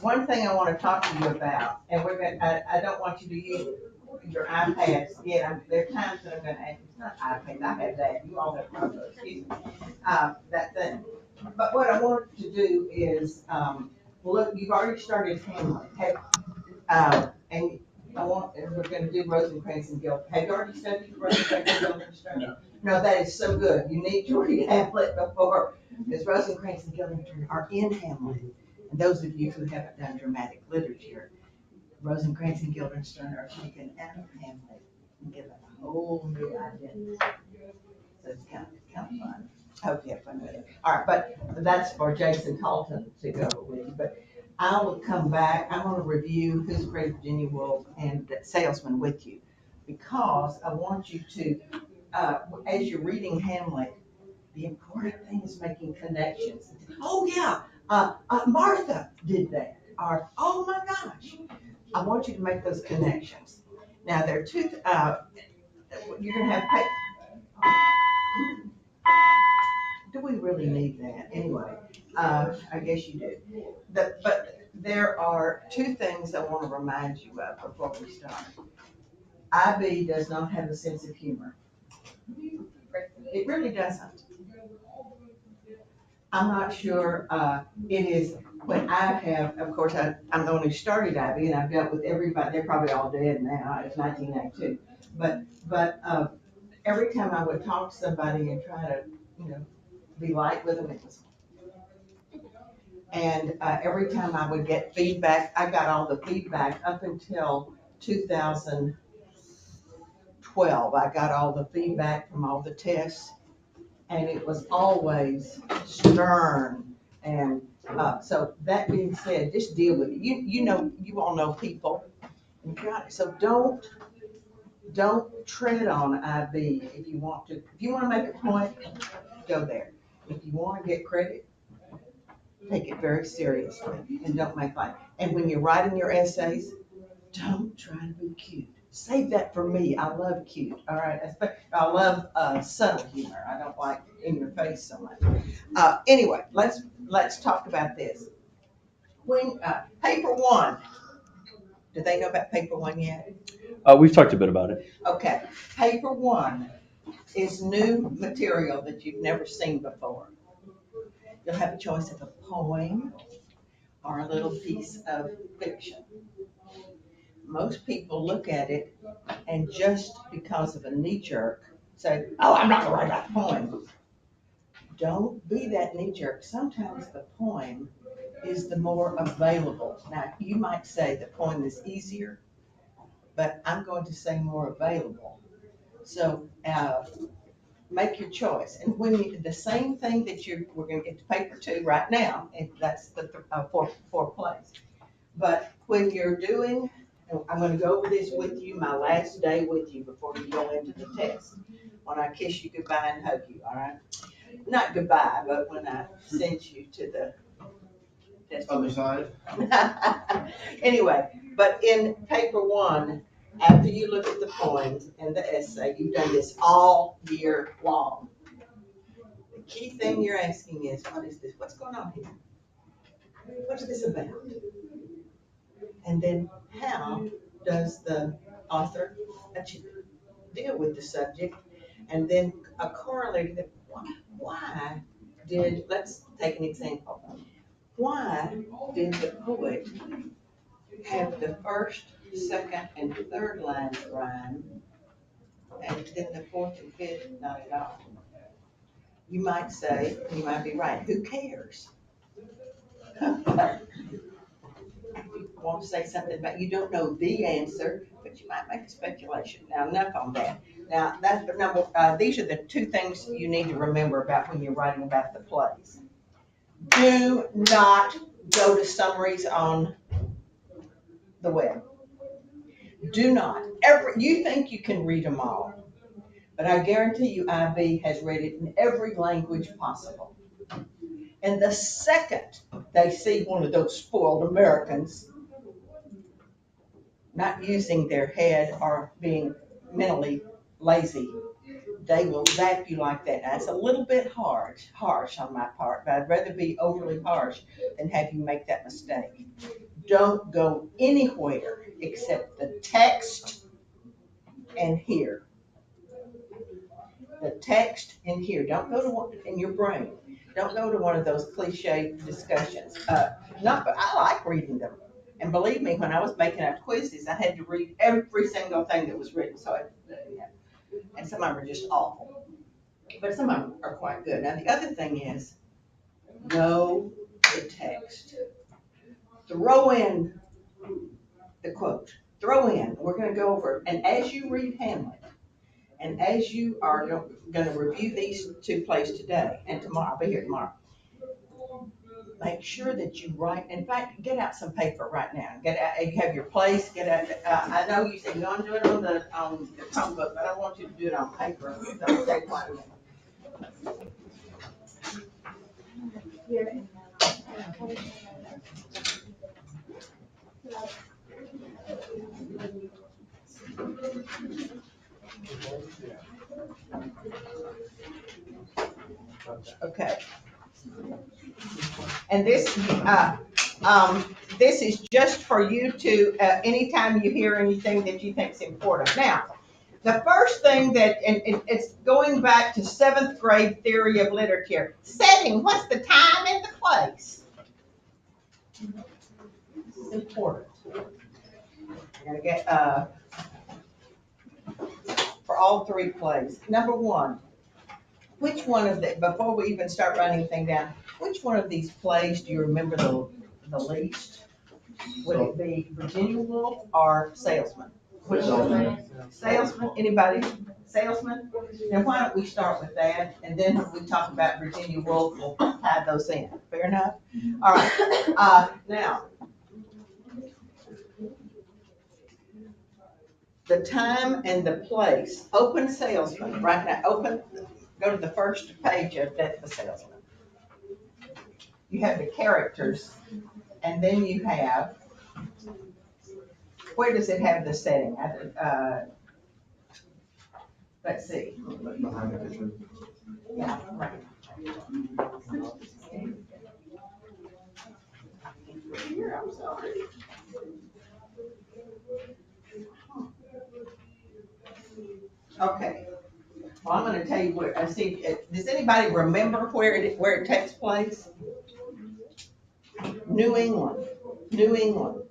One thing I want to talk to you about, and I don't want you to use your iPads yet. There are times that I'm going to ask you, it's not iPads, I have that. You all have those, excuse me, that thing. But what I want to do is, look, you've already started Hamlet. And and we're going to do Rosencrantz and Guild. Have you already studied Rosencrantz and Guildenstern? No, that is so good. You need to read Hamlet before, because Rosencrantz and Guildenstern are in Hamlet. And those of you who haven't done dramatic literature, Rosencrantz and Guildenstern are taken out of Hamlet and given a whole new identity. So it's kind of fun. I hope you have fun with it. All right, but that's for Jason Talton to go with you. But I will come back. I'm going to review Who's Afraid of Virginia Woolf and The Salesman with you, because I want you to, as you're reading Hamlet, the important thing is making connections. Oh yeah, Martha did that. Or, oh my gosh. I want you to make those connections. Now there are two, you're going to have, do we really need that? Anyway, I guess you do. But there are two things I want to remind you of before we start. IB does not have a sense of humor. It really doesn't. I'm not sure, it is, when I have, of course, I'm the one who started IB, and I've dealt with everybody, they're probably all dead now, it's 1992. But every time I would talk to somebody and try to, be light with them, it was. And every time I would get feedback, I got all the feedback up until 2012. I got all the feedback from all the tests, and it was always stern. And so that being said, just deal with it. You all know people. So don't tread on IB if you want to. If you want to make a point, go there. If you want to get credit, take it very seriously and don't make light. And when you're writing your essays, don't try to be cute. Save that for me. I love cute. All right. I love subtle humor. I don't like in your face so much. Anyway, let's talk about this. When paper one, do they know about paper one yet? We've talked a bit about it. Okay. Paper one is new material that you've never seen before. You'll have a choice of a poem or a little piece of fiction. Most people look at it and just because of a knee jerk say, oh, I'm not going to write about the poem. Don't be that knee jerk. Sometimes the poem is the more available. Now, you might say the poem is easier, but I'm going to say more available. So make your choice. And when the same thing that we're going to get to paper two right now, and that's the four plays. But when you're doing, I'm going to go over this with you, my last day with you before you go into the test. When I kiss you goodbye and hug you, all right? Not goodbye, but when I send you to the test. Other side? Anyway, but in paper one, after you look at the poems and the essay, you've done this all year long. The key thing you're asking is, what is this? What's going on here? What's this about? And then how does the author deal with the subject? And then a corollary to why did, let's take an example. Why did the poet have the first, second, and third lines rhyme, and then the fourth and fifth not at all? You might say, you might be right, who cares? You want to say something about, you don't know the answer, but you might make a speculation. Now, enough on that. Now, these are the two things you need to remember about when you're writing about the plays. Do not go to summaries on the web. Do not ever, you think you can read them all, but I guarantee you IB has read it in every language possible. And the second they see one of those spoiled Americans not using their head or being mentally lazy, they will zap you like that. That's a little bit harsh on my part, but I'd rather be overly harsh than have you make that mistake. Don't go anywhere except the text and here. The text and here. Don't go to one in your brain. Don't go to one of those cliche discussions. Not, but I like reading them. And believe me, when I was making up quizzes, I had to read every single thing that was written. So, and some of them are just awful, but some of them are quite good. Now, the other thing is, know the text. Throw in the quote. Throw in. We're going to go over it. And as you read Hamlet, and as you are going to review these two plays today and tomorrow, I'll be here tomorrow. Make sure that you write. In fact, get out some paper right now. Get out. You have your place. Get out. I know you said you want to do it on the Chromebook, but I want you to do it on paper. Don't take quite a minute. Okay. And this is just for you to, anytime you hear anything that you think is important. Now, the first thing that, and it's going back to 7th grade theory of literature. Setting, what's the time and the place? This is important. We're going to get, for all three plays. Number one, which one of the, before we even start writing anything down, which one of these plays do you remember the least? Would it be Virginia Woolf or Salesman? Which one? Salesman, anybody? Salesman? Then why don't we start with that, and then when we talk about Virginia Woolf, we'll tie those in. Fair enough? All right, now, the time and the place. Open Salesman, right now, go to the first page of the Salesman. You have the characters, and then you have, where does it have the setting? Let's see. Behind the picture. Yeah, right. Here, I'm sorry. Okay. Well, I'm going to tell you where. I see. Does anybody remember where it takes place? New England. New England.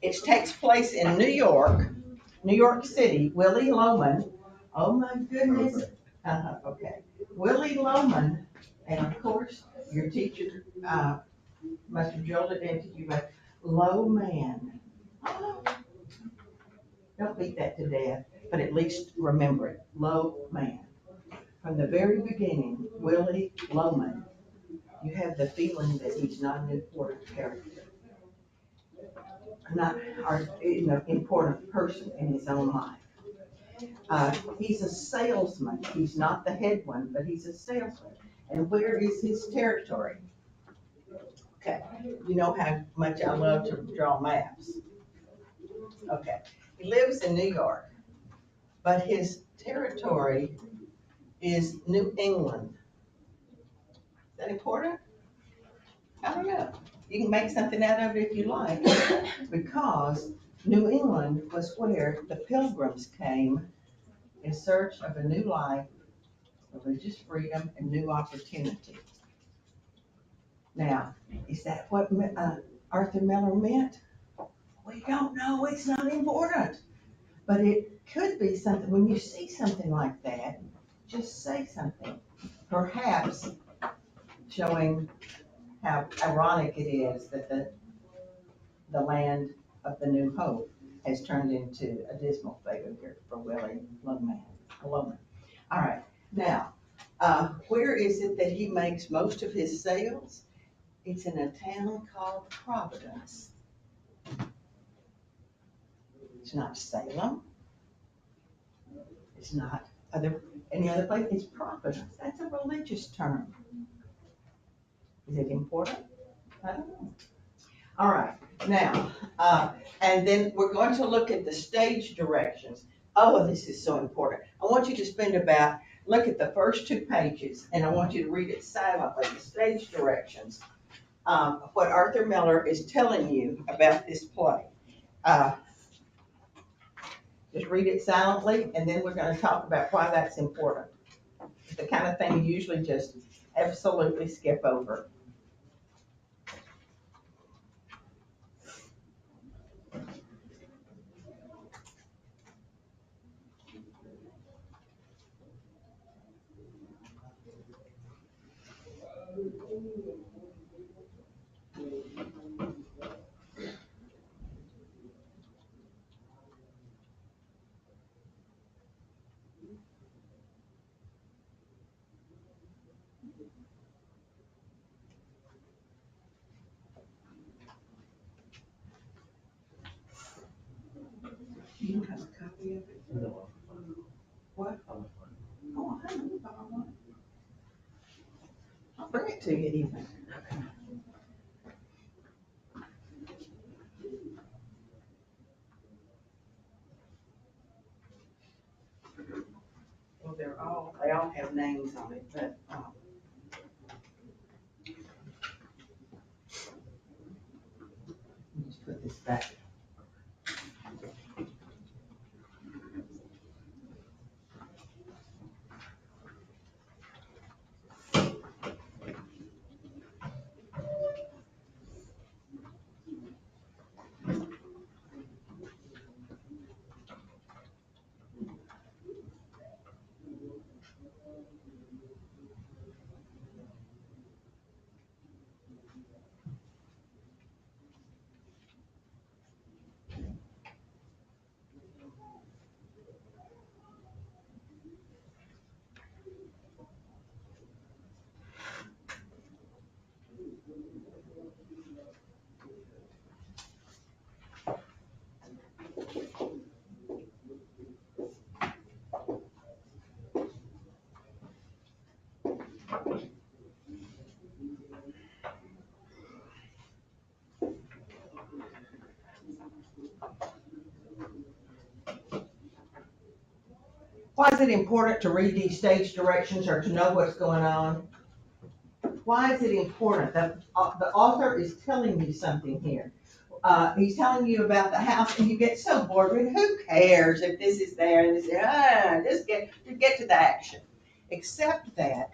It takes place in New York City. Willie Loman. Oh my goodness. Okay. Willie Loman, and of course your teacher must have drilled it into you, but low man. Don't beat that to death, but at least remember it. Low man. From the very beginning, Willie Loman, you have the feeling that he's not an important character. Not an important person in his own life. He's a salesman. He's not the head one, but he's a salesman. And where is his territory? Okay, you know how much I love to draw maps. Okay, he lives in New York, but his territory is New England. Is that important? I don't know. You can make something out of it if you like, because New England was where the Pilgrims came in search of a new life, religious freedom, and new opportunity. Now, is that what Arthur Miller meant? We don't know. It's not important. But it could be something. When you see something like that, just say something. Perhaps showing how ironic it is that the land of the New Hope has turned into a dismal failure for Willie Loman. All right, now, where is it that he makes most of his sales? It's in a town called Providence. It's not Salem. It's not any other place. It's Providence. That's a religious term. Is it important? I don't know. All right, now, and then we're going to look at the stage directions. Oh, this is so important. I want you to look at the first 2 pages, and I want you to read it silently, the stage directions. What Arthur Miller is telling you about this play. Just read it silently, and then we're gonna talk about why that's important. The kind of thing you usually just absolutely skip over. You don't have a copy of it? No. What? Oh, I know, borrow one. I'll bring it to you even. Well, they all have names on it, but, let me just put this back. Why is it important to read these stage directions or to know what's going on? Why is it important? The author is telling you something here. He's telling you about the house, and you get so bored with, who cares if this is there and this is, just get to the action. Except that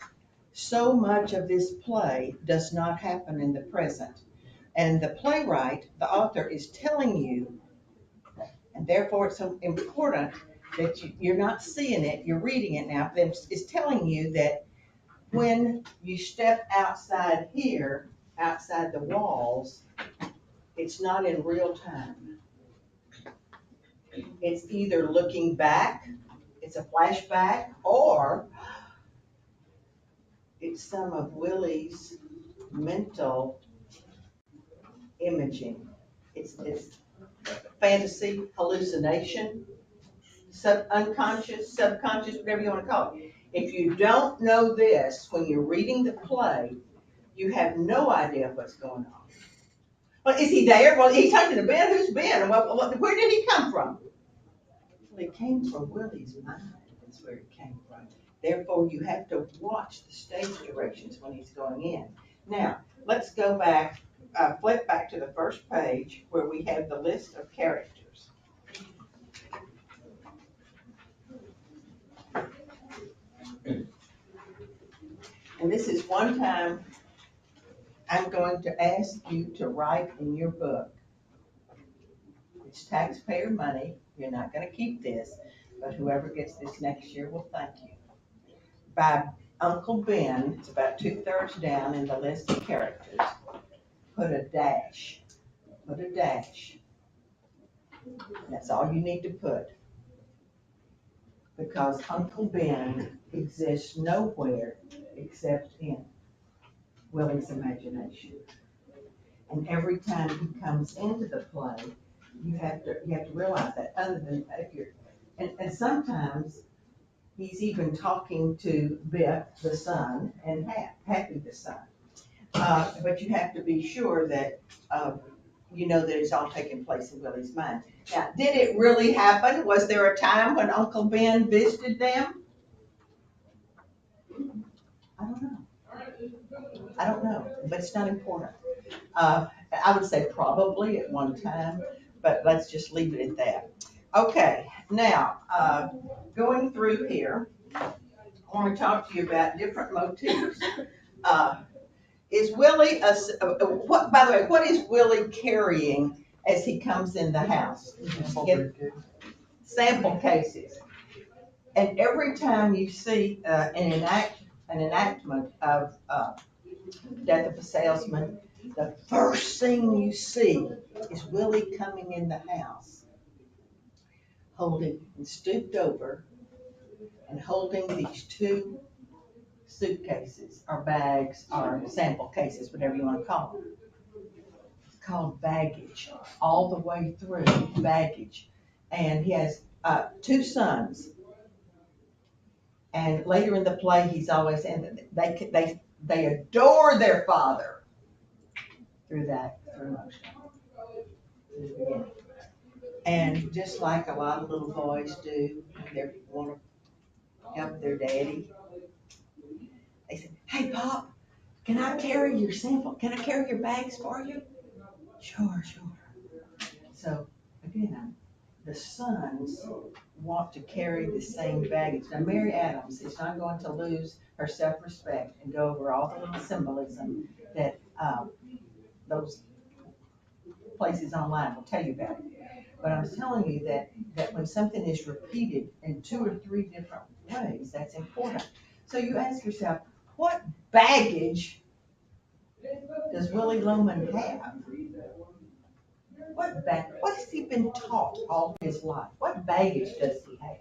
so much of this play does not happen in the present. And the playwright, the author, is telling you, and therefore it's so important that you're not seeing it, you're reading it now, but it's telling you that when you step outside here, outside the walls, it's not in real time. It's either looking back, it's a flashback, or it's some of Willie's mental imaging. It's fantasy, hallucination, unconscious, subconscious, whatever you want to call it. If you don't know this when you're reading the play, you have no idea what's going on. Well, is he there? Well, he's talking to Ben. Who's Ben? Where did he come from? Well, he came from Willie's mind. That's where it came from. Therefore, you have to watch the stage directions when he's going in. Now, let's go back, flip back to the first page where we have the list of characters. And this is one time I'm going to ask you to write in your book. It's taxpayer money. You're not going to keep this, but whoever gets this next year will thank you. By Uncle Ben, it's about 2/3 down in the list of characters. Put a dash. Put a dash. That's all you need to put. Because Uncle Ben exists nowhere except in Willie's imagination. And every time he comes into the play, you have to realize that. Other than if you're, and sometimes he's even talking to Biff, the son, and Happy, the son. But you have to be sure that you know that it's all taking place in Willie's mind. Now, did it really happen? Was there a time when Uncle Ben visited them? I don't know. I don't know, but it's not important. I would say probably at one time, but let's just leave it at that. Okay, now, going through here, I want to talk to you about different motifs. Is Willie, what, by the way, what is Willie carrying as he comes in the house? Sample cases. And every time you see an enactment of Death of a Salesman, the first thing you see is Willie coming in the house, holding and stooped over and holding these two suitcases or bags or sample cases, whatever you want to call them. It's called baggage, all the way through baggage. And he has two sons. And later in the play, he's always saying that they adore their father through emotion. And just like a lot of little boys do, they want to help their daddy. They said, "Hey, Pop, can I carry your sample? Can I carry your bags for you?" Sure. So again, the sons want to carry the same baggage. Now, Mary Adams is not going to lose her self-respect and go over all the little symbolism that those places online will tell you about it. But I'm telling you that when something is repeated in 2 or 3 different ways, that's important. So you ask yourself, what baggage does Willie Loman have? What has he been taught all his life? What baggage does he have?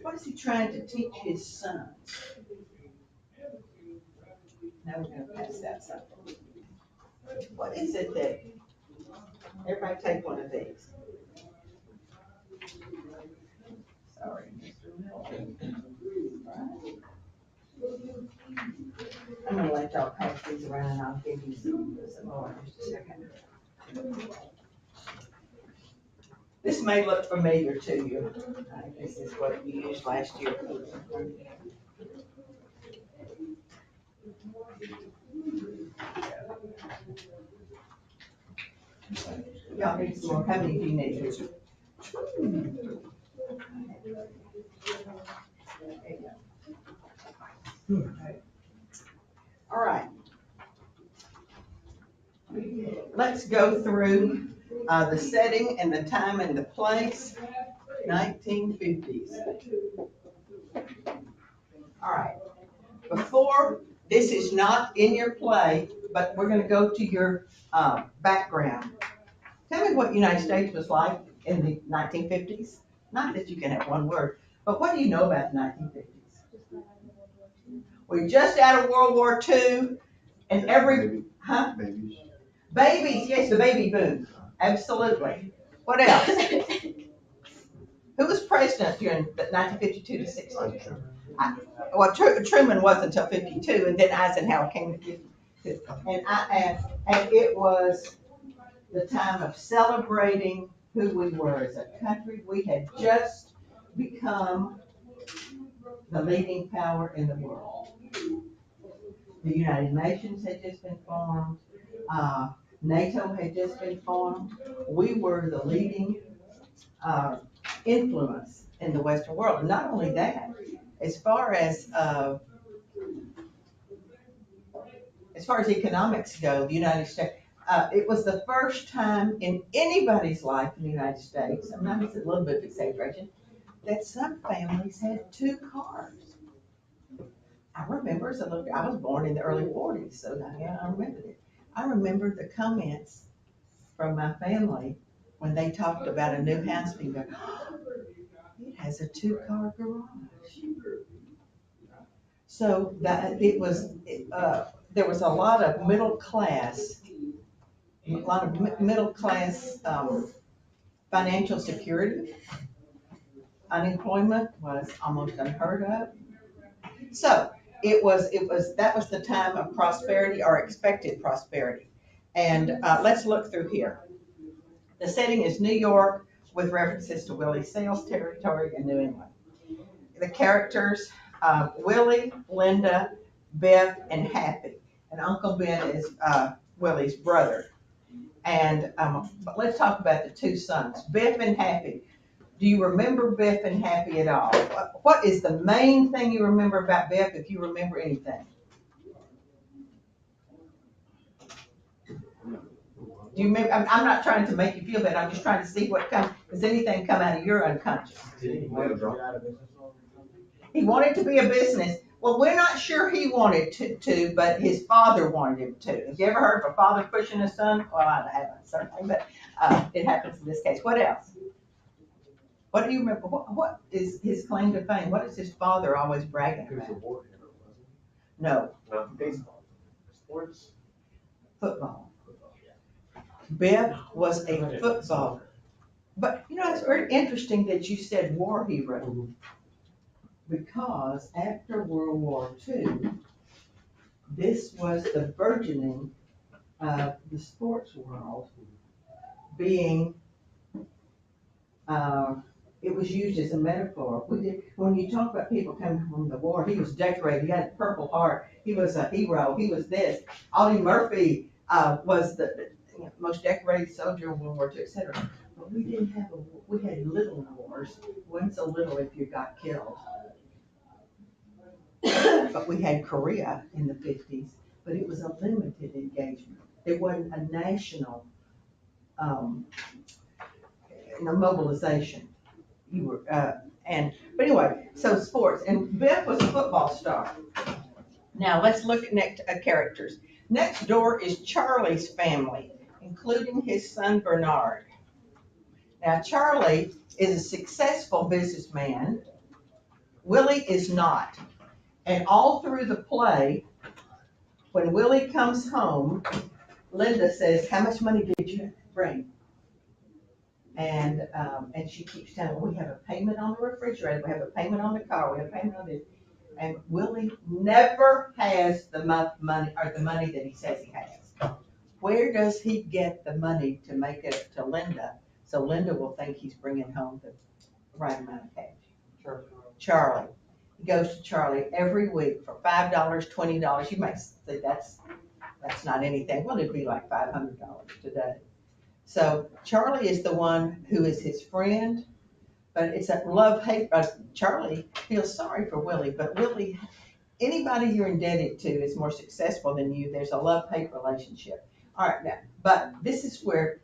What is he trying to teach his sons? Now we're going to pass out something. What is it that, everybody take one of these. Sorry, Mr. Milton. I'm going to let y'all pass these around and I'll give you some more in just a second. This may look familiar to you. This is what you used last year. Y'all need some more. How many do you need? All right. Let's go through the setting and the time and the place. 1950s. All right. Before, this is not in your play, but we're going to go to your background. Tell me what the United States was like in the 1950s. Not that you can have one word, but what do you know about the 1950s? We're just out of World War II, and babies. Babies, yes, the baby boom. Absolutely. What else? Who was president during 1952 to 60? Well, Truman was until 52, and then Eisenhower came to 52. And it was the time of celebrating who we were as a country. We had just become the leading power in the world. The United Nations had just been formed. NATO had just been formed. We were the leading influence in the Western world. And not only that, as far as economics go, the United States, it was the first time in anybody's life in the United States, I mean, it's a little bit of exaggeration, that some families had 2 cars. I remember as a little girl, I was born in the early 40s, so I remember it. I remember the comments from my family when they talked about a new house being built. It has a 2-car garage. So that there was a lot of middle class financial security. Unemployment was almost unheard of. So that was the time of prosperity or expected prosperity. And let's look through here. The setting is New York with references to Willie's sales territory in New England. The characters, Willie, Linda, Biff, and Happy. And Uncle Ben is Willie's brother. And but let's talk about the two sons, Biff and Happy. Do you remember Biff and Happy at all? What is the main thing you remember about Biff, if you remember anything? Do you remember? I'm not trying to make you feel bad. I'm just trying to see what comes. Does anything come out of your unconscious? He wanted to be a business. Well, we're not sure he wanted to, but his father wanted him to. Have you ever heard of a father pushing a son? Well, I haven't, certainly, but it happens in this case. What else? What do you remember? What is his claim to fame? What is his father always bragging about? He was a war hero, wasn't he? No. Not baseball. Sports? Football. Biff was a footballer. But, you know, it's very interesting that you said war hero. Because after World War II, this was the burgeoning of the sports world being, it was used as a metaphor. When you talk about people coming from the war, he was decorated, he had a Purple Heart, he was a hero, he was this. Audie Murphy was the most decorated soldier in World War II, etc. But we didn't have we had little wars. Wasn't so little if you got killed. But we had Korea in the 50s, but it was a limited engagement. It wasn't a national mobilization. You were but anyway, so sports, and Biff was a football star. Now let's look at next characters. Next door is Charlie's family, including his son Bernard. Now Charlie is a successful businessman. Willie is not. And all through the play, when Willie comes home, Linda says, "How much money did you bring?" And she keeps telling, "We have a payment on the refrigerator, we have a payment on the car, we have a payment on this." And Willie never has the money, or the money that he says he has. Where does he get the money to make it to Linda, so Linda will think he's bringing home the right amount of cash? Charlie. He goes to Charlie every week for $5, $20. You might say that's not anything. Well, it'd be like $500 today. So Charlie is the one who is his friend, but it's a love-hate. Charlie feels sorry for Willie, but Willie, anybody you're indebted to is more successful than you. There's a love-hate relationship. All right, now, but this is where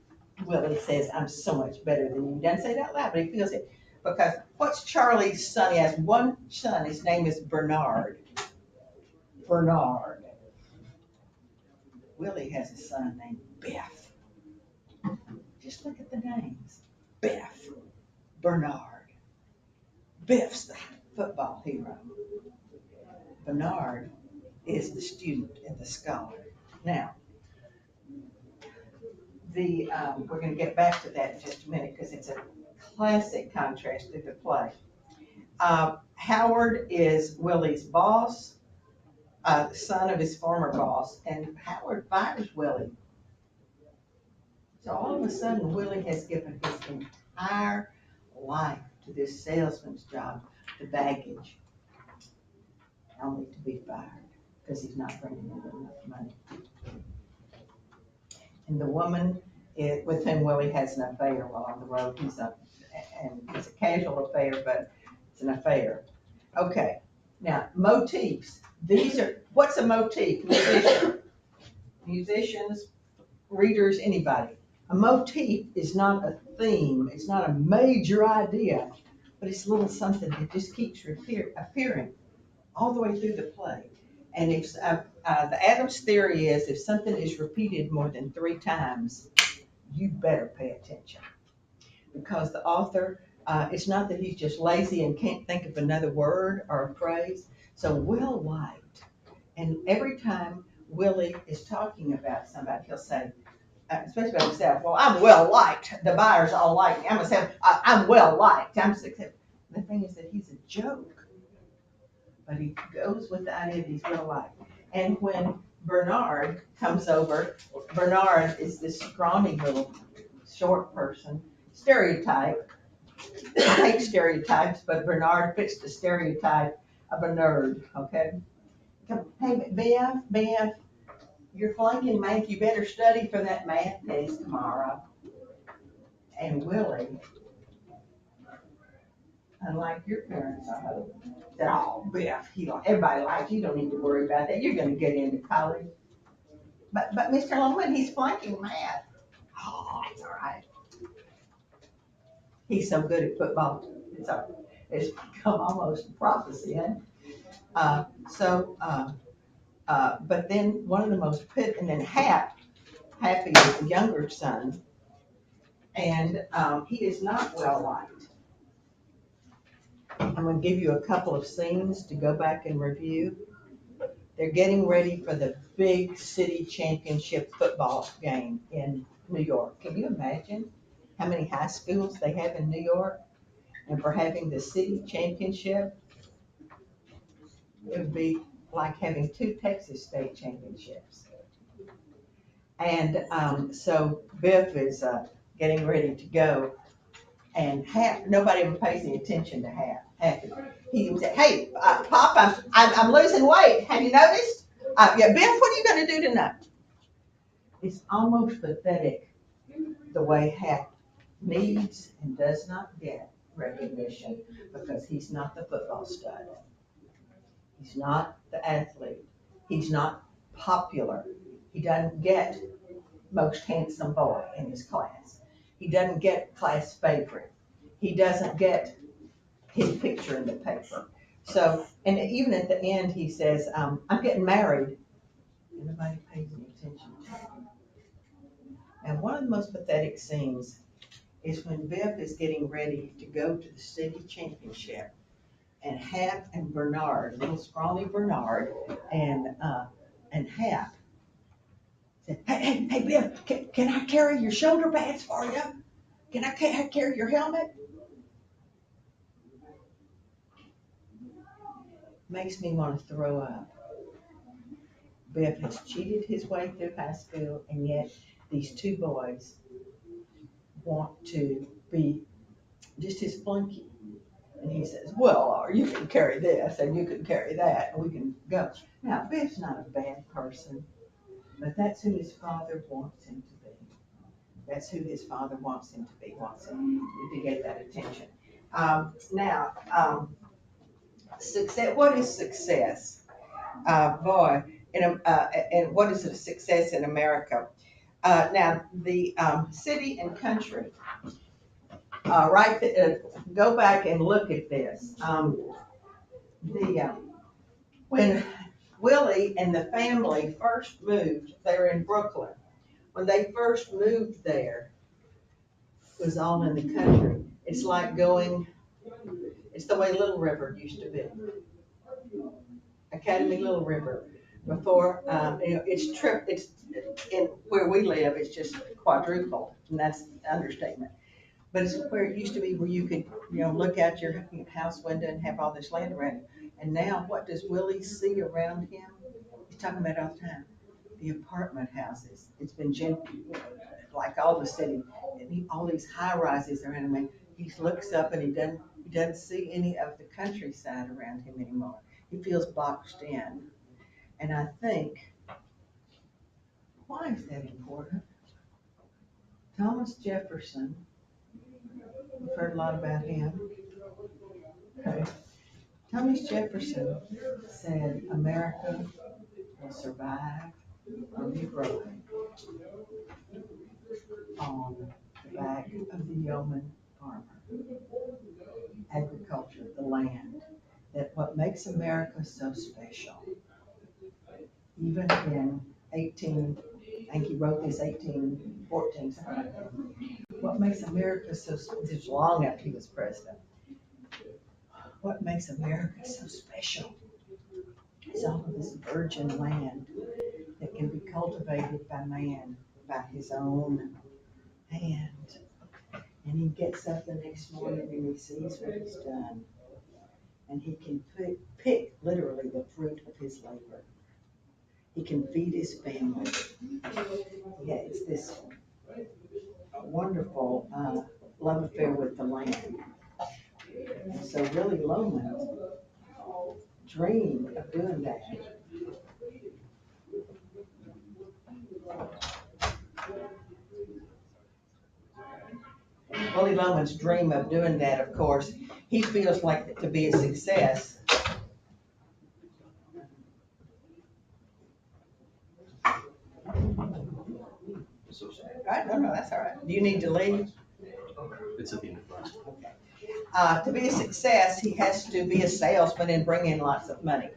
Willie says, "I'm so much better than you." He doesn't say it out loud, but he feels it. Because what's Charlie's son? He has one son. His name is Bernard. Bernard. Willie has a son named Biff. Just look at the names. Biff. Bernard. Biff's the football hero. Bernard is the student and the scholar. Now, we're going to get back to that in just a minute because it's a classic contrast to the play. Howard is Willie's boss, son of his former boss, and Howard fires Willie. So all of a sudden, Willie has given his entire life to this salesman's job, the baggage, only to be fired because he's not bringing in enough money. And the woman with whom Willie has an affair while on the road, it's a casual affair, but it's an affair. Okay, now motifs. What's a motif? Musicians, readers, anybody. A motif is not a theme, it's not a major idea, but it's a little something that just keeps appearing all the way through the play. And if the Adams theory is if something is repeated more than 3 times, you better pay attention. Because the author, it's not that he's just lazy and can't think of another word or a phrase. So well liked. And every time Willie is talking about somebody, he'll say, especially about himself, "Well, I'm well liked. The buyers all like me. I'm well liked. I'm successful." The thing is that he's a joke. But he goes with the idea that he's well liked. And when Bernard comes over, Bernard is this scrawny little short person, stereotype. I hate stereotypes, but Bernard fits the stereotype of a nerd, okay? Hey, Bev, you're flunking math, you better study for that math test tomorrow. And Willie, unlike your parents, I hope, said, oh, Biff, everybody likes you, don't need to worry about that, you're gonna get into college. But Mr. Loman, he's flunking math. Oh, it's all right. He's so good at football, it's become almost a prophecy, and but then one of the most and then Happy is the younger son, and he is not well liked. I'm gonna give you a couple of scenes to go back and review. They're getting ready for the big city championship football game in New York. Can you imagine how many high schools they have in New York? And for having the city championship, it would be like having 2 Texas state championships. And so Biff is getting ready to go, and nobody ever pays any attention to Happy. He would say, "Hey, Pop, I'm losing weight. Have you noticed? Yeah, Biff, what are you going to do tonight?" It's almost pathetic the way Hap needs and does not get recognition because he's not the football stud. He's not the athlete. He's not popular. He doesn't get most handsome boy in his class. He doesn't get class favorite. He doesn't get his picture in the paper. So, and even at the end, he says, I'm getting married. And nobody pays any attention to him. And one of the most pathetic scenes is when Biff is getting ready to go to the city championship, and Hap and Bernard, little scrawny Bernard, and Hap said, hey, Biff, can I carry your shoulder pads for you? Can I carry your helmet? Makes me want to throw up. Biff has cheated his way through high school, and yet these 2 boys want to be just his flunky. And he says, well, you can carry this, and you can carry that, and we can go. Now, Biff's not a bad person, but that's who his father wants him to be. That's who his father wants him to be, wants him to get that attention. Success. What is success? And what is a success in America? Now, the city and country, go back and look at this. When Willie and the family first moved, they were in Brooklyn. When they first moved there, it was all in the country. It's like it's the way Little River used to be. Academy Little River. Before, it's in where we live, it's just quadruple, and that's the understatement. But it's where it used to be, where you could, look out your house window and have all this land around you. And now, what does Willie see around him? He's talking about it all the time. The apartment houses. It's been like all the city, and all these high rises around him. He looks up and he doesn't see any of the countryside around him anymore. He feels boxed in. And I think, why is that important? Thomas Jefferson, we've heard a lot about him. Okay. Thomas Jefferson said, America will survive or be broken on the back of the yeoman farmer. Agriculture, the land, that what makes America so special, even in I think he wrote this 1814, something like that. What makes America so, this is long after he was president, what makes America so special is all of this virgin land that can be cultivated by man, by his own hand. And he gets up the next morning and he sees what he's done. And he can pick literally the fruit of his labor. He can feed his family. Yeah, it's this wonderful romantical, love affair with the land. And so really Loman dreamed of doing that. Willie Loman's dream of doing that, of course, he feels like to be a success. So sorry. Right, no, that's all right. Do you need to leave? It's at the end of class. To be a success, he has to be a salesman and bring in lots of money.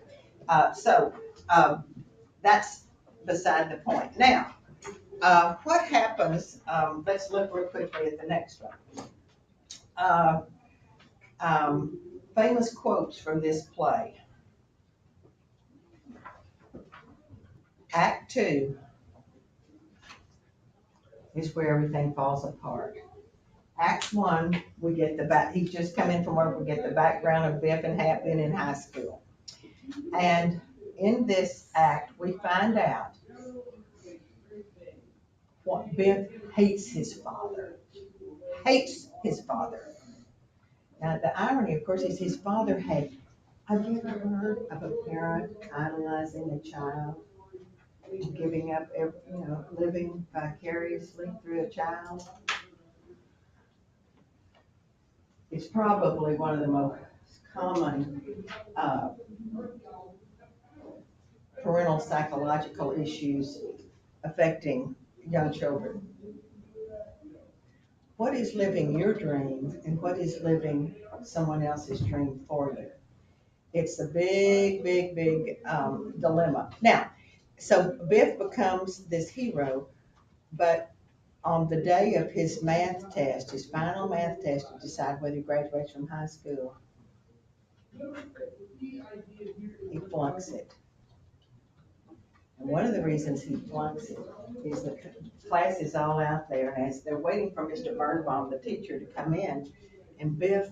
That's beside the point. Now, what happens, let's look real quickly at the next one. Famous quotes from this play. Act 2 is where everything falls apart. Act 1, we get he's just come in from work, we get the background of Biff and Hap being in high school. And in this act, we find out what Biff hates his father. Hates his father. Now, the irony, of course, is his father had, have you ever heard of a parent idolizing a child? Giving up, living vicariously through a child? It's probably one of the most common parental psychological issues affecting young children. What is living your dream and what is living someone else's dream for you? It's a big, big, big dilemma. Now, so Biff becomes this hero, but on the day of his math test, his final math test to decide whether he graduates from high school, he flunks it. And one of the reasons he flunks it is the class is all out there, and as they're waiting for Mr. Birnbaum, the teacher, to come in, and Biff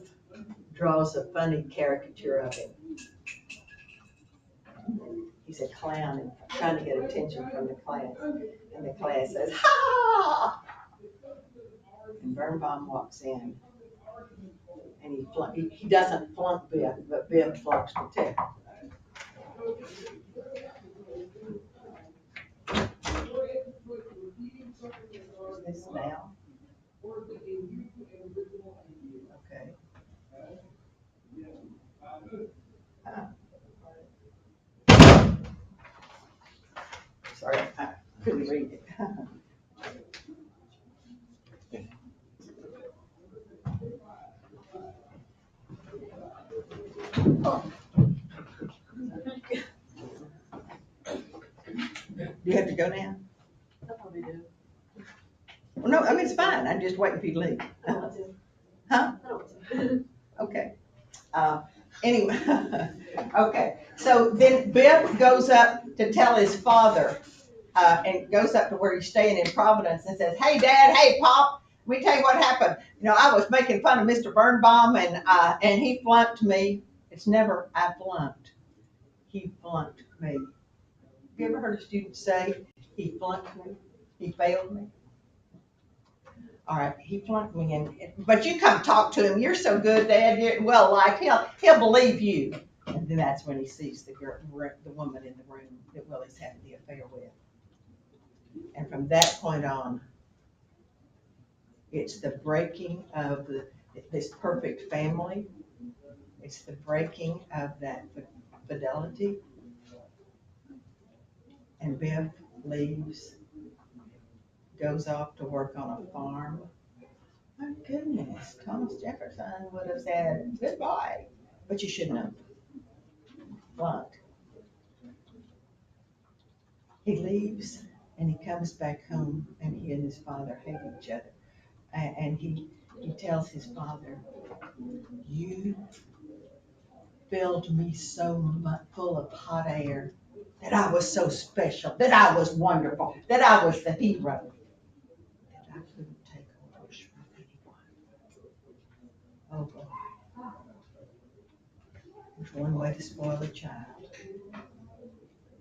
draws a funny caricature of him. He's a clown and trying to get attention from the class, and the class says, "Ha!" And Birnbaum walks in, and he doesn't flunk Biff, but Biff flunks the test. This now? Okay. Sorry, I couldn't read it. Do you have to go now? I probably do. Well, no, I mean, it's fine. I'm just waiting for you to leave. I don't want to. Huh? I don't want to. Okay. Anyway, okay. So then Biff goes up to tell his father, and goes up to where he's staying in Providence and says, "Hey, Dad, hey, Pop, let me tell you what happened. I was making fun of Mr. Birnbaum, and he flunked me." It's never, "I flunked." He flunked me. Have you ever heard a student say, "He flunked me, he failed me"? All right, he flunked me, but you come talk to him. "You're so good, Dad. You're well liked. He'll believe you." And then that's when he sees the woman in the room that Willie's having the affair with. And from that point on, it's the breaking of this perfect family. It's the breaking of that fidelity. And Biff leaves, goes off to work on a farm. My goodness, Thomas Jefferson would have said goodbye, but you shouldn't have. Flunked. He leaves and he comes back home, and he and his father hate each other. And he tells his father, "You filled me so much full of hot air that I was so special, that I was wonderful, that I was the hero, that I couldn't take orders from anyone." Oh boy. There's one way to spoil a child.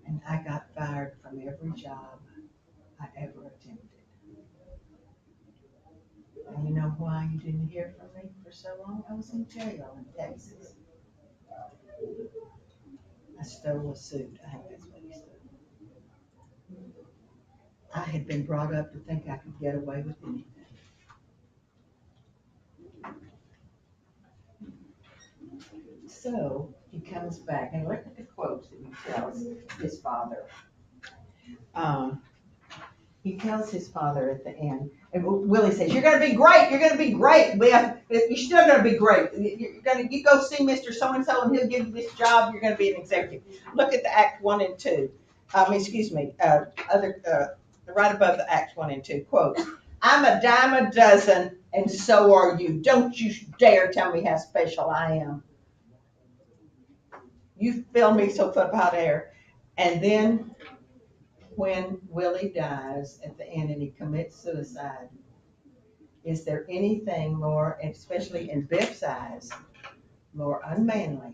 And I got fired from every job I ever attempted. And didn't hear from me for so long. I was in jail in Texas. I stole a suit. I think that's what he said. I had been brought up to think I could get away with anything. So he comes back and look at the quotes that he tells his father. He tells his father at the end, and Willie says, "You're going to be great. You're going to be great. You're still going to be great. You go see Mr. So-and-so and he'll give you this job. You're going to be an executive." Look at the Act 1 and 2. Right above the Act 1 and 2, quote, "I'm a dime a dozen and so are you. Don't you dare tell me how special I am. You fill me so full of hot air." And then when Willie dies at the end and he commits suicide, is there anything more, especially in Biff's eyes, more unmanly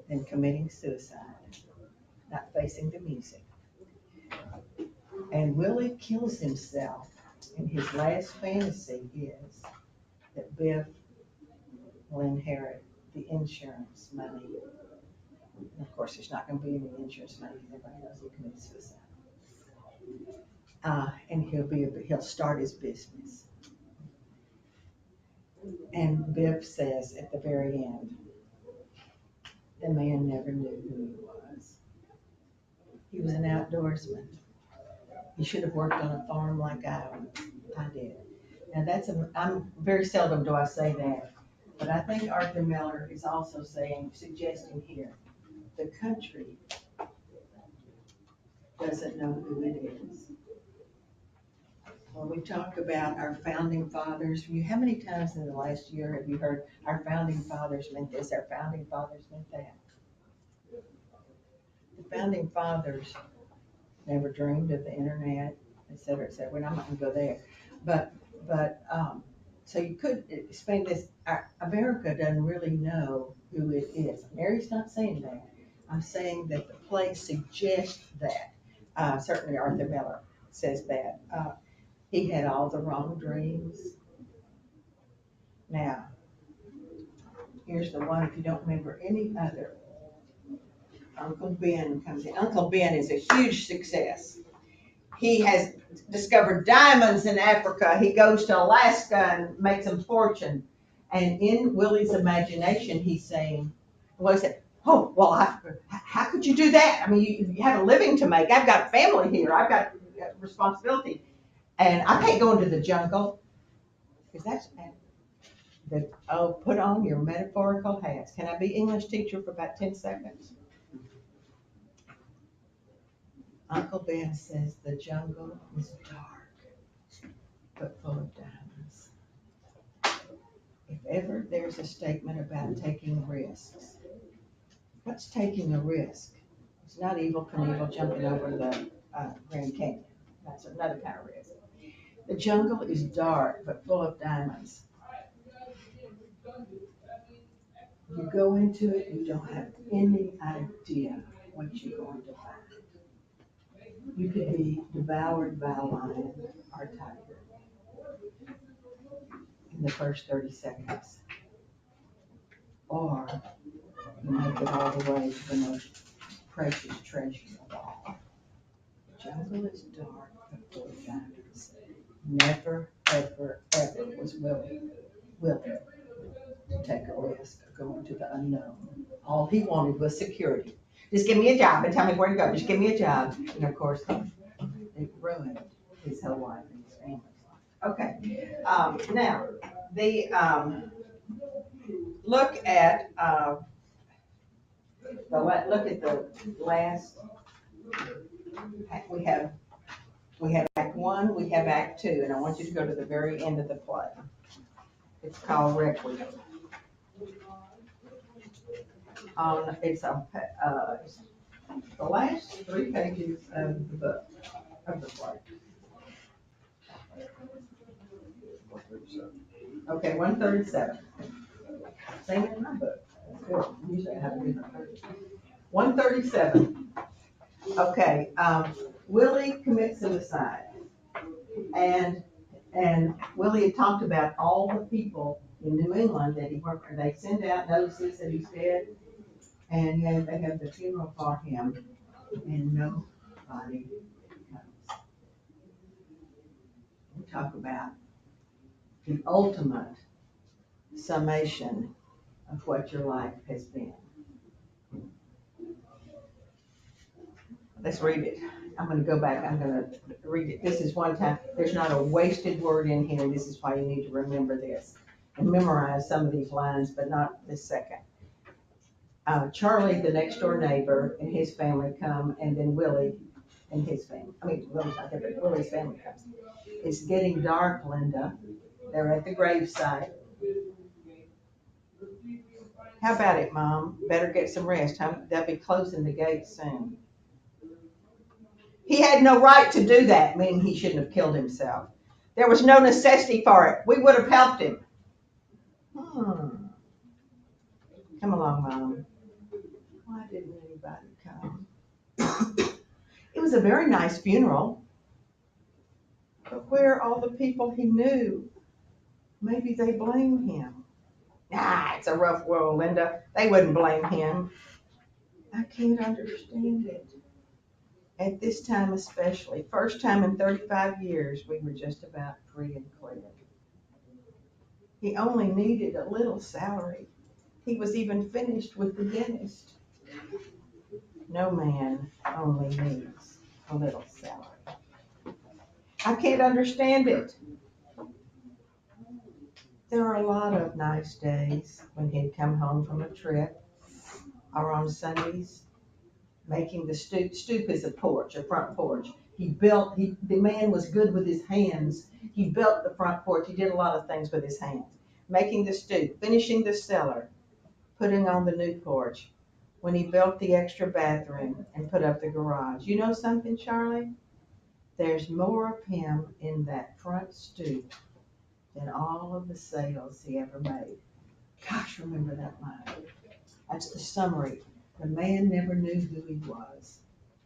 than committing suicide, not facing the music? And Willie kills himself, and his last fantasy is that Biff will inherit the insurance money. And of course, there's not going to be any insurance money because everybody knows he committed suicide. And he'll start his business. And Biff says at the very end, the man never knew who he was. He was an outdoorsman. He should have worked on a farm like I did. And I'm very seldom do I say that, but I think Arthur Miller is also suggesting here, the country doesn't know who it is. When we talk about our founding fathers, how many times in the last year have you heard our founding fathers meant this, our founding fathers meant that? The founding fathers never dreamed of the internet, et cetera, et cetera. Well, I'm not going to go there. But so you could explain this. America doesn't really know who it is. Mary's not saying that. I'm saying that the play suggests that. Certainly Arthur Miller says that. He had all the wrong dreams. Now, here's the one, if you don't remember any other. Uncle Ben comes in. Uncle Ben is a huge success. He has discovered diamonds in Africa. He goes to Alaska and makes a fortune. And in Willie's imagination, he's saying, well, he said, "Oh, well, how could you do that? I mean, you have a living to make. I've got a family here. I've got responsibility. And I can't go into the jungle." Because put on your metaphorical hats. Can I be English teacher for about 10 seconds? Uncle Ben says the jungle is dark, but full of diamonds. If ever there's a statement about taking risks, what's taking a risk? It's not Evel Knievel jumping over the Grand Canyon. That's another kind of risk. The jungle is dark, but full of diamonds. You go into it, you don't have any idea what you're going to find. You could be devoured by a lion or a tiger in the first 30 seconds. Or you make it all the way to the most precious treasure of all. The jungle is dark but full of diamonds. Never, ever, ever was willing to take a risk of going to the unknown. All he wanted was security. Just give me a job and tell me where to go. Just give me a job. And of course, it ruined his whole life and his family's life. Okay. Now, look at the last. We have Act 1. We have Act 2, and I want you to go to the very end of the play. It's called Requiem. It's the last 3 pages of the book, of the play. 137. Okay, 137. Same in my book. That's good. Usually I have a different version. 137. Okay, Willie commits suicide, and And Willie had talked about all the people in New England that he worked, they send out notices that he's dead. And then they have the funeral for him and nobody comes. We talk about the ultimate summation of what your life has been. Let's read it. I'm gonna go back, I'm gonna read it. This is one time, there's not a wasted word in here. This is why you need to remember this and memorize some of these lines, but not this second. Charlie, the next door neighbor, and his family come, and then Willie and his family. Willie's not there, but Willie's family comes. It's getting dark, Linda. They're at the gravesite. How about it, Mom? Better get some rest. They'll be closing the gate soon. He had no right to do that, meaning he shouldn't have killed himself. There was no necessity for it. We would have helped him. Come along, Mom. Why didn't anybody come? It was a very nice funeral. But where are all the people he knew? Maybe they blame him. It's a rough world, Linda. They wouldn't blame him. I can't understand it. At this time especially, first time in 35 years, we were just about free and clear. He only needed a little salary. He was even finished with the dentist. No man only needs a little salary. I can't understand it. There are a lot of nice days when he'd come home from a trip, or on Sundays, making the stoop. Stoop is a porch, a front porch. The man was good with his hands. He built the front porch. He did a lot of things with his hands. Making the stoop, finishing the cellar, putting on the new porch, when he built the extra bathroom and put up the garage. You know something, Charlie? There's more of him in that front stoop than all of the sales he ever made. Gosh, remember that line. That's the summary. The man never knew who he was.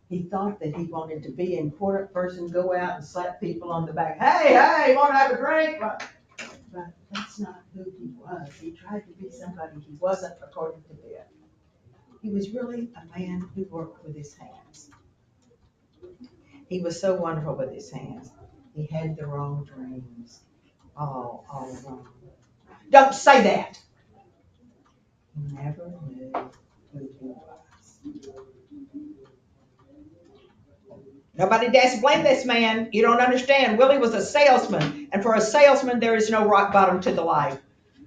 He thought that he wanted to be an important person, go out and slap people on the back. Hey, want to have a drink? But that's not who he was. He tried to be somebody he wasn't, according to Bill. He was really a man who worked with his hands. He was so wonderful with his hands. He had the wrong dreams. All wrong. Don't say that! He never knew who he was. Nobody dares blame this man. You don't understand. Willie was a salesman, and for a salesman, there is no rock bottom to the life.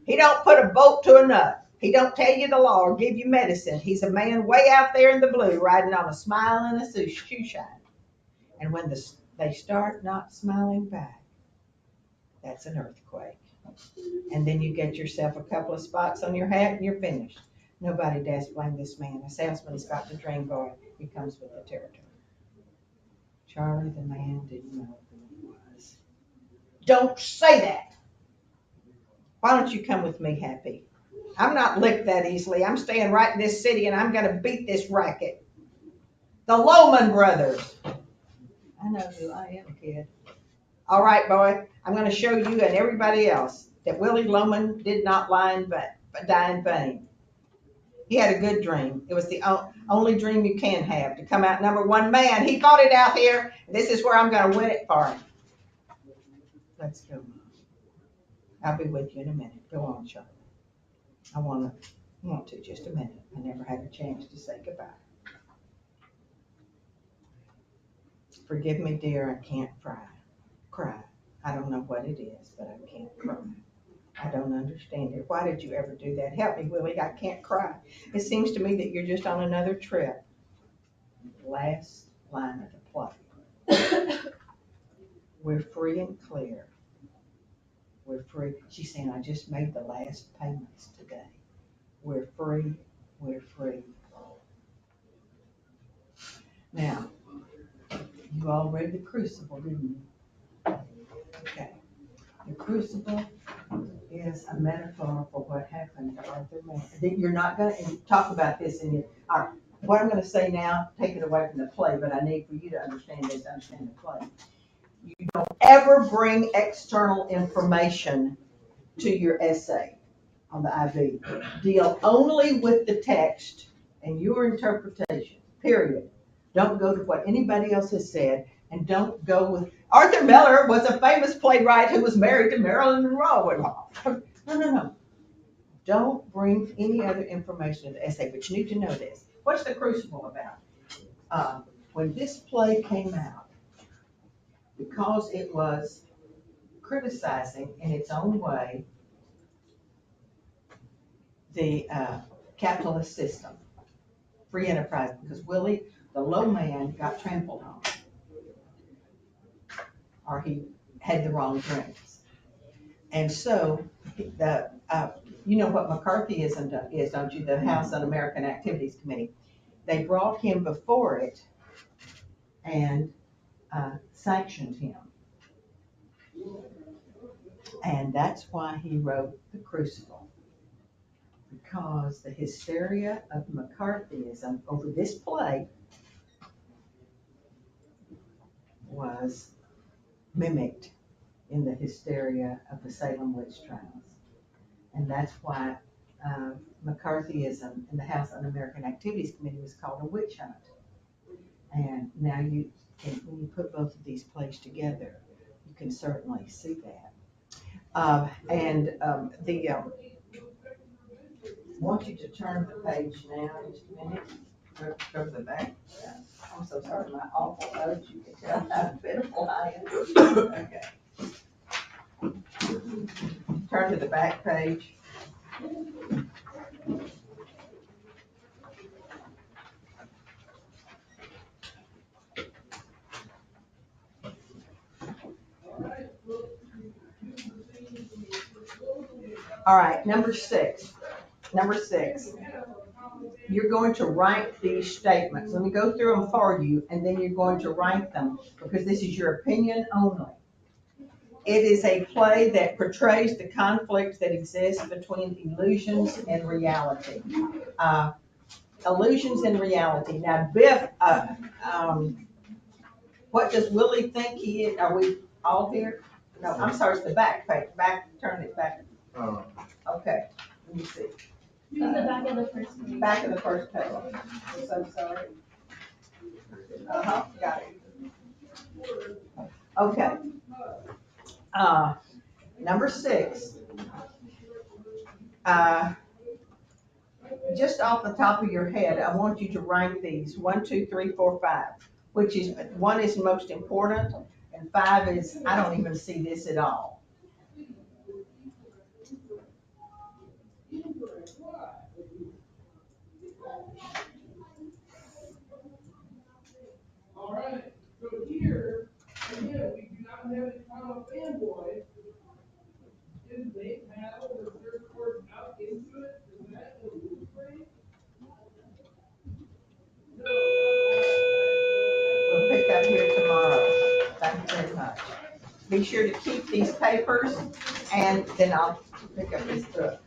He don't put a bolt to a nut. He don't tell you the law or give you medicine. He's a man way out there in the blue, riding on a smile and a shoe shine. And when they start not smiling back, that's an earthquake. And then you get yourself a couple of spots on your hat and you're finished. Nobody dares blame this man. A salesman's got the dream boy. He comes with the territory. Charlie, the man, didn't know who he was. Don't say that. Why don't you come with me, Happy? I'm not licked that easily. I'm staying right in this city and I'm going to beat this racket. The Lohman brothers. I know who I am, kid. All right, boy. I'm going to show you and everybody else that Willie Lohman did not die in vain. He had a good dream. It was the only dream you can have, to come out #1 man. He got it out here. This is where I'm going to win it for him. Let's go, Mom. I'll be with you in a minute. Go on, Charlie. I want to just a minute. I never had a chance to say goodbye. Forgive me, dear. I can't cry. I don't know what it is, but I can't cry. I don't understand it. Why did you ever do that? Help me, Willie. I can't cry. It seems to me that you're just on another trip. Last line of the play. We're free and clear. We're free. She's saying, I just made the last payments today. We're free. We're free. Now, you all read The Crucible, didn't you? Okay. The Crucible is a metaphor for what happened to Arthur Mann. You're not going to talk about this in your. All right. What I'm going to say now, take it away from the play, but I need for you to understand this, understand the play. You don't ever bring external information to your essay on the IV. Deal only with the text and your interpretation, period. Don't go to what anybody else has said, and don't go with, Arthur Miller was a famous playwright who was married to Marilyn Monroe. No. Don't bring any other information to the essay, but you need to know this. What's the Crucible about? When this play came out, because it was criticizing in its own way the capitalist system, free enterprise, because Willie, the low man, got trampled on, or he had the wrong drinks. And so, you know what McCarthyism is, don't you? The House Un-American Activities Committee. They brought him before it and sanctioned him. And that's why he wrote The Crucible. Because the hysteria of McCarthyism over this play was mimicked in the hysteria of the Salem witch trials. And that's why McCarthyism in the House Un-American Activities Committee was called a witch hunt. And now when you put both of these plays together, you can certainly see that. I want you to turn the page now, just a minute, go to the back. I'm so sorry, my awful notes, you can tell how pitiful I am. Okay. Turn to the back page. All right, number six. You're going to rank these statements. Let me go through them for you, and then you're going to rank them, because this is your opinion only. It is a play that portrays the conflicts that exist between illusions and reality. Illusions and reality. Now, Biff, what does Willie think he is? Are we all here? No, I'm sorry, it's the back page. Turn it back. Okay, let me see. The back of the first page. Back of the first page. I'm so sorry. Got it. Okay. Number 6. Just off the top of your head, I want you to rank these 1, 2, 3, 4, 5. Which is 1 is most important, and 5 is I don't even see this at all. All right, so here, again, we do not have a common fanboy. Is they paddle the surfboard out into it? Is that a loop frame? No. We'll pick up here tomorrow. Thank you very much. Be sure to keep these papers, and then I'll pick up this book.